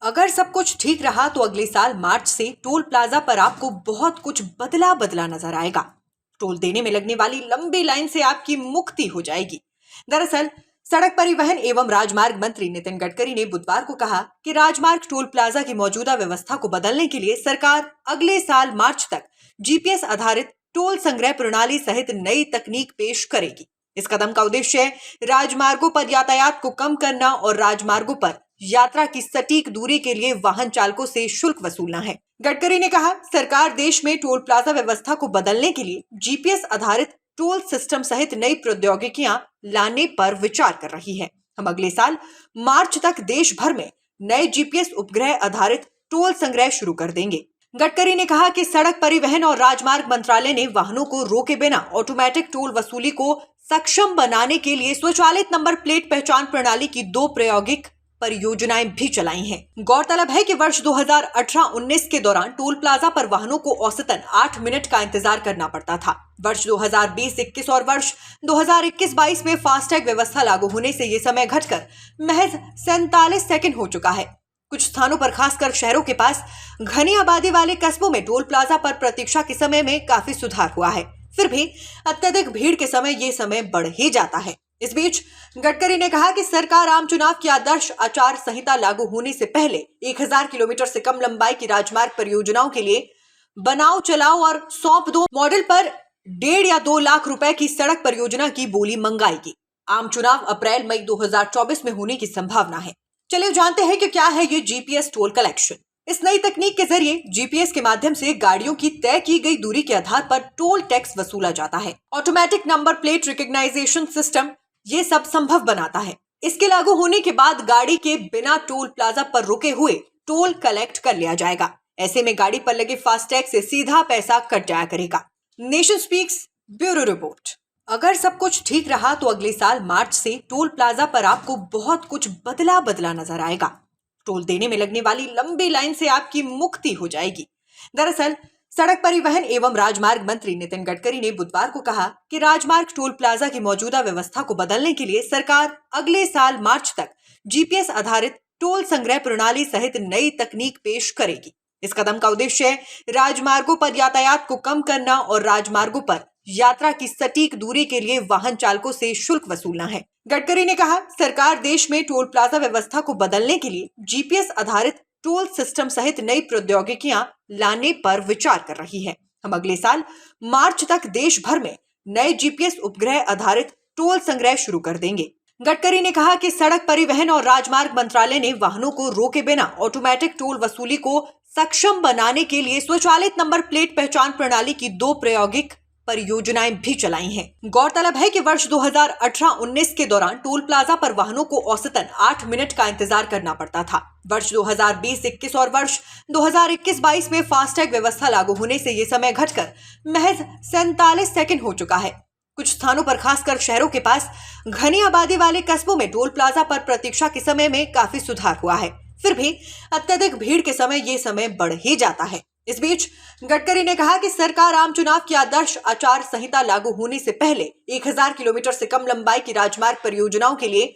अगर सब कुछ ठीक रहा तो अगले साल मार्च से टोल प्लाजा पर आपको बहुत कुछ बदला बदला नजर आएगा। टोल देने में लगने वाली लंबी लाइन से आपकी मुक्ति हो जाएगी। दरअसल सड़क परिवहन एवं राजमार्ग मंत्री नितिन गडकरी ने बुधवार को कहा कि राजमार्ग टोल प्लाजा की मौजूदा व्यवस्था को बदलने के लिए सरकार अगले साल मार्च तक जीपीएस आधारित टोल संग्रह प्रणाली सहित नई तकनीक पेश करेगी। इस कदम का उद्देश्य राजमार्गों पर यातायात को कम करना और राजमार्गों पर यात्रा की सटीक दूरी के लिए वाहन चालकों से शुल्क वसूलना है। गडकरी ने कहा, सरकार देश में टोल प्लाजा व्यवस्था को बदलने के लिए जीपीएस आधारित टोल सिस्टम सहित नई प्रौद्योगिकियां लाने पर विचार कर रही है। हम अगले साल मार्च तक देश भर में नए जीपीएस उपग्रह आधारित टोल संग्रह शुरू कर देंगे। गडकरी ने कहा कि सड़क परिवहन और राजमार्ग मंत्रालय ने वाहनों को रोके बिना ऑटोमेटिक टोल वसूली को सक्षम बनाने के लिए स्वचालित नंबर प्लेट पहचान प्रणाली की 2 प्रायोगिक परियोजनाएं भी चलाई हैं। गौरतलब है कि वर्ष 2018-19 के दौरान टोल प्लाजा पर वाहनों को औसतन 8 मिनट का इंतजार करना पड़ता था। वर्ष 2020-21 और वर्ष 2021-22 में फास्टैग व्यवस्था लागू होने से ये समय घटकर महज 47 सेकंड हो चुका है। कुछ स्थानों पर, खासकर शहरों के पास घनी आबादी वाले कस्बों में टोल प्लाजा पर प्रतीक्षा के समय में काफी सुधार हुआ है। फिर भी अत्यधिक भीड़ के समय ये समय बढ़ ही जाता है। इस बीच गडकरी ने कहा कि सरकार आम चुनाव की आदर्श आचार संहिता लागू होने से पहले 1000 किलोमीटर से कम लंबाई की राजमार्ग परियोजनाओं के लिए बनाओ, चलाओ और सौंप दो मॉडल पर 1.5 या 2 लाख रुपए की सड़क परियोजना की बोली मंगाएगी। आम चुनाव अप्रैल-मई 2024 में होने की संभावना है। चलिए जानते हैं कि क्या है ये जीपीएस टोल कलेक्शन। इस नई तकनीक के जरिए जीपीएस के माध्यम से गाड़ियों की तय की गई दूरी के आधार पर टोल टैक्स वसूला जाता है। Automatic number plate recognisation system ये सब संभव बनाता है। इसके लागू होने के बाद गाड़ी के बिना टोल प्लाजा पर रुके हुए टोल कलेक्ट कर लिया जाएगा। ऐसे में गाड़ी पर लगे फास्टैग से सीधा पैसा कट जाया करेगा। Nation speaks bureau report. अगर सब कुछ ठीक रहा तो अगले साल मार्च से टोल प्लाजा पर आपको बहुत कुछ बदला बदला नजर आएगा। टोल देने में लगने वाली लंबी लाइन से आपकी मुक्ति हो जाएगी। दरअसल सड़क परिवहन एवं राजमार्ग मंत्री नितिन गडकरी ने बुधवार को कहा कि राजमार्ग टोल प्लाजा की मौजूदा व्यवस्था को बदलने के लिए सरकार अगले साल मार्च तक जीपीएस आधारित टोल संग्रह प्रणाली सहित नई तकनीक पेश करेगी। इस कदम का उद्देश्य राजमार्गों पर यातायात को कम करना और राजमार्गों पर यात्रा की सटीक दूरी के लिए वाहन चालकों से शुल्क वसूलना है। गडकरी ने कहा, सरकार देश में टोल प्लाजा व्यवस्था को बदलने के लिए जीपीएस आधारित टोल सिस्टम सहित नई प्रौद्योगिकियां लाने पर विचार कर रही है। हम अगले साल मार्च तक देश भर में नए जीपीएस उपग्रह आधारित टोल संग्रह शुरू कर देंगे। गडकरी ने कहा कि सड़क परिवहन और राजमार्ग मंत्रालय ने वाहनों को रोके बिना ऑटोमेटिक टोल वसूली को सक्षम बनाने के लिए स्वचालित नंबर प्लेट पहचान प्रणाली की 2 प्रायोगिक परियोजनाएं भी चलाई हैं। गौरतलब है कि वर्ष 2018-19 के दौरान टोल प्लाजा पर वाहनों को औसतन 8 मिनट का इंतजार करना पड़ता था। वर्ष 2020-21 और वर्ष 2021-22 में फास्टैग व्यवस्था लागू होने से ये समय घटकर महज 47 सेकंड हो चुका है। कुछ स्थानों पर, खासकर शहरों के पास घनी आबादी वाले कस्बों में टोल प्लाजा पर प्रतीक्षा के समय में काफी सुधार हुआ है। फिर भी अत्यधिक भीड़ के समय ये समय बढ़ ही जाता है। इस बीच गडकरी ने कहा कि सरकार आम चुनाव की आदर्श आचार संहिता लागू होने से पहले 1000 किलोमीटर से कम लंबाई की राजमार्ग परियोजनाओं के लिए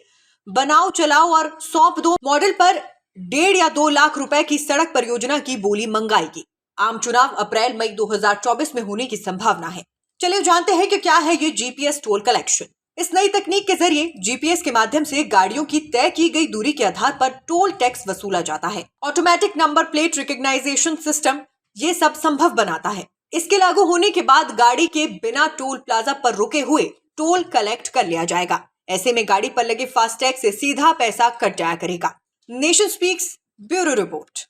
बनाओ, चलाओ और सौंप दो मॉडल पर 1.5 या 2 लाख रुपए की सड़क परियोजना की बोली मंगाएगी। आम चुनाव अप्रैल-मई 2024 में होने की संभावना है। चलिए जानते हैं कि क्या है ये जीपीएस टोल कलेक्शन। इस नई तकनीक के जरिए जीपीएस के माध्यम से गाड़ियों की तय की गई दूरी के आधार पर टोल टैक्स वसूला जाता है। Automatic number plate recognisation system ये सब संभव बनाता है। इसके लागू होने के बाद गाड़ी के बिना टोल प्लाजा पर रुके हुए टोल कलेक्ट कर लिया जाएगा। ऐसे में गाड़ी पर लगे फास्टैग से सीधा पैसा कट जाया करेगा। Nation speaks bureau report.